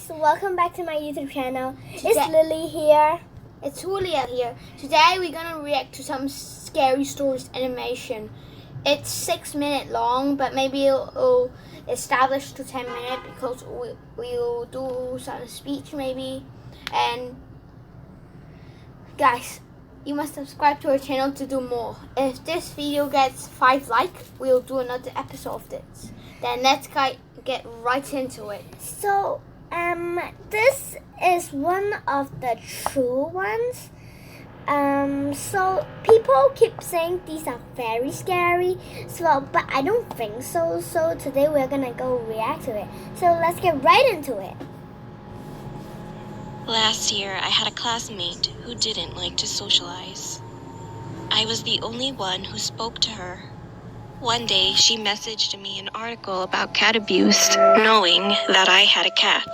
guys, welcome back to my YouTube channel. It's Lily here. It's Julia here. Today we're gonna react to some scary stories animation. It's 6 minutes long, but maybe it'll establish to 10 minutes because we'll do some speech maybe. And guys, you must subscribe to our channel to do more. If this video gets 5 likes, we'll do another episode of this. Then let's get right into it. So, this is one of the true ones. So people keep saying these are very scary. But I don't think so. So today we're gonna go react to it. So let's get right into it. Last year, I had a classmate who didn't like to socialize. I was the only one who spoke to her. One day, she messaged me an article about cat abuse, knowing that I had a cat.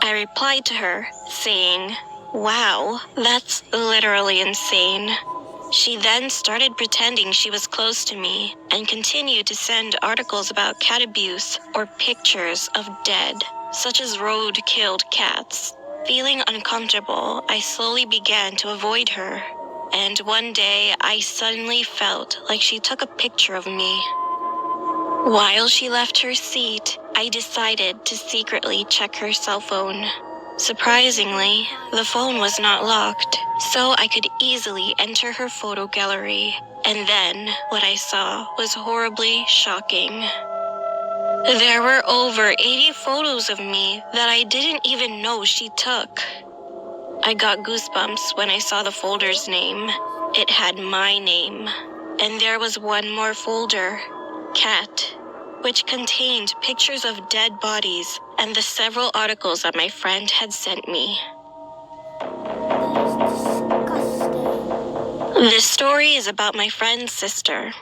I replied to her, saying, "Wow, that's literally insane." She then started pretending she was close to me and continued to send articles about cat abuse or pictures of dead, such as road-killed cats. Feeling uncomfortable, I slowly began to avoid her. And one day, I suddenly felt like she took a picture of me. While she left her seat, I decided to secretly check her cell phone. Surprisingly, the phone was not locked, so I could easily enter her photo gallery. And then, what I saw was horribly shocking. There were over 80 photos of me that I didn't even know she took. I got goosebumps when I saw the folder's name. It had my name. And there was one more folder, Cat, which contained pictures of dead bodies and the several articles that my friend had sent me. That's disgusting. This story is about my friend's sister.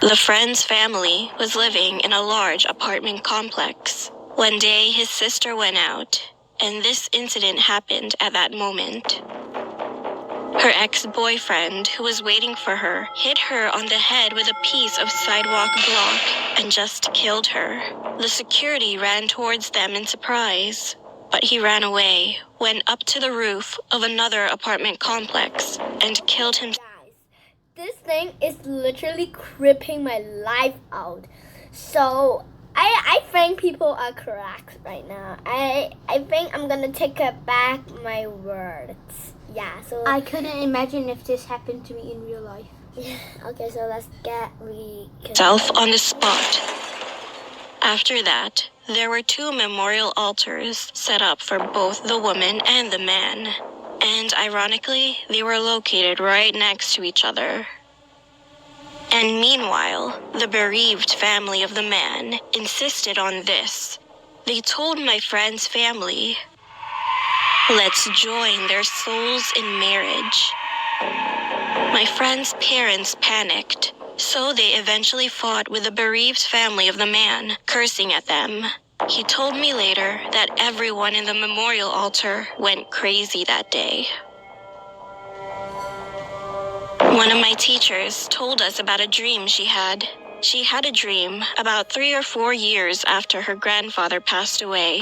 The friend's family was living in a large apartment complex. One day, his sister went out, and this incident happened at that moment. Her ex-boyfriend, who was waiting for her, hit her on the head with a piece of sidewalk block and just killed her. The security ran towards them in surprise, but he ran away, went up to the roof of another apartment complex, and killed himself. Guys, this thing is literally creeping my life out. So I think people are correct right now. I think I'm gonna take back my words. Yeah, so I couldn't imagine if this happened to me in real life. okay, so let's get Self on the spot. After that, there were 2 memorial altars set up for both the woman and the man. And ironically, they were located right next to each other. And meanwhile, the bereaved family of the man insisted on this. They told my friend's family, "Let's join their souls in marriage." My friend's parents panicked, so they eventually fought with the bereaved family of the man, cursing at them. He told me later that everyone in the memorial altar went crazy that day. One of my teachers told us about a dream she had. She had a dream about 3 or 4 years after her grandfather passed away.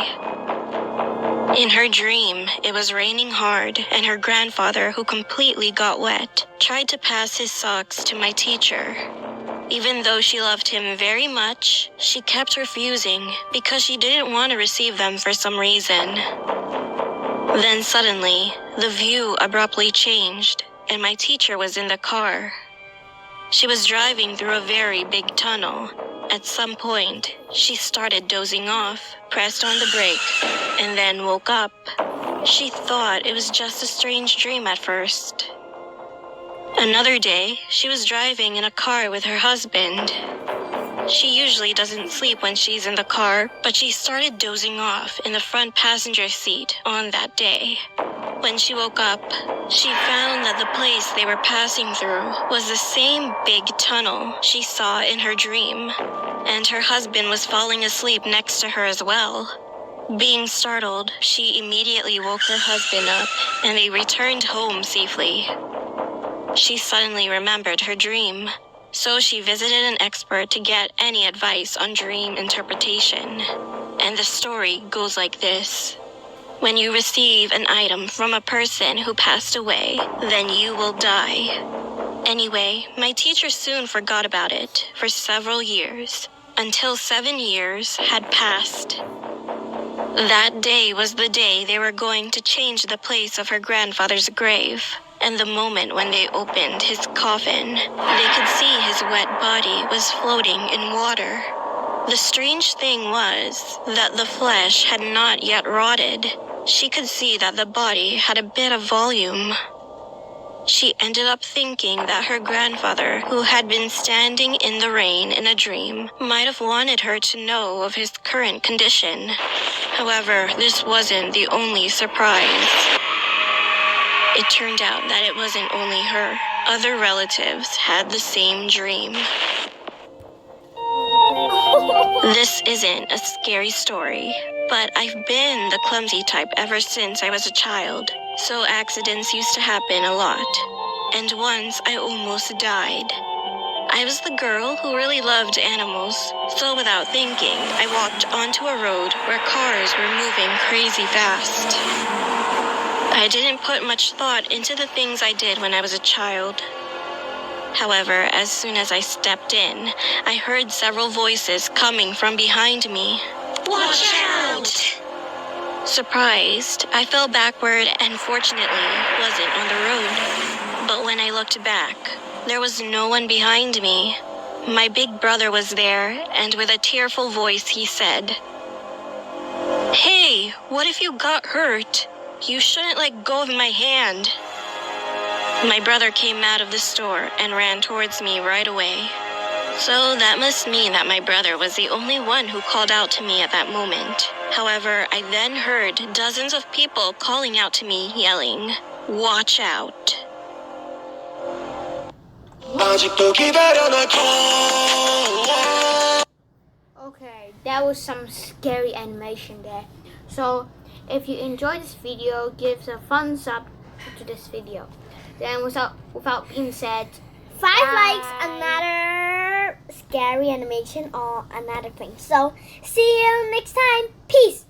In her dream, it was raining hard, and her grandfather, who completely got wet, tried to pass his socks to my teacher. Even though she loved him very much, she kept refusing because she didn't want to receive them for some reason. Then suddenly, the view abruptly changed, and my teacher was in the car. She was driving through a very big tunnel. At some point, she started dozing off, pressed on the brake, and then woke up. She thought it was just a strange dream at first. Another day, she was driving in a car with her husband. She usually doesn't sleep when she's in the car, but she started dozing off in the front passenger seat on that day. When she woke up, she found that the place they were passing through was the same big tunnel she saw in her dream, and her husband was falling asleep next to her as well. Being startled, she immediately woke her husband up, and they returned home safely. She suddenly remembered her dream, so she visited an expert to get any advice on dream interpretation. And the story goes like this. When you receive an item from a person who passed away, then you will die. Anyway, my teacher soon forgot about it for several years, until 7 years had passed. That day was the day they were going to change the place of her grandfather's grave. And the moment when they opened his coffin, they could see his wet body was floating in water. The strange thing was that the flesh had not yet rotted. She could see that the body had a bit of volume. She ended up thinking that her grandfather, who had been standing in the rain in a dream, might have wanted her to know of his current condition. However, this wasn't the only surprise. It turned out that it wasn't only her. Other relatives had the same dream. This isn't a scary story, but I've been the clumsy type ever since I was a child, so accidents used to happen a lot. And once I almost died. I was the girl who really loved animals, so without thinking, I walked onto a road where cars were moving crazy fast. I didn't put much thought into the things I did when I was a child. However, as soon as I stepped in, I heard several voices coming from behind me. Watch out! Surprised, I fell backward and fortunately wasn't on the road. But when I looked back, there was no one behind me. My big brother was there, and with a tearful voice he said, "Hey, what if you got hurt? You shouldn't let go of my hand." My brother came out of the store and ran towards me right away. So that must mean that my brother was the only one who called out to me at that moment. However, I then heard dozens of people calling out to me, yelling, "Watch out." Okay, that was some scary animation there. So, if you enjoyed this video, give a thumbs up to this video. Then without being said, 5 bye. likes, another scary animation or another thing. So, see you next time. Peace.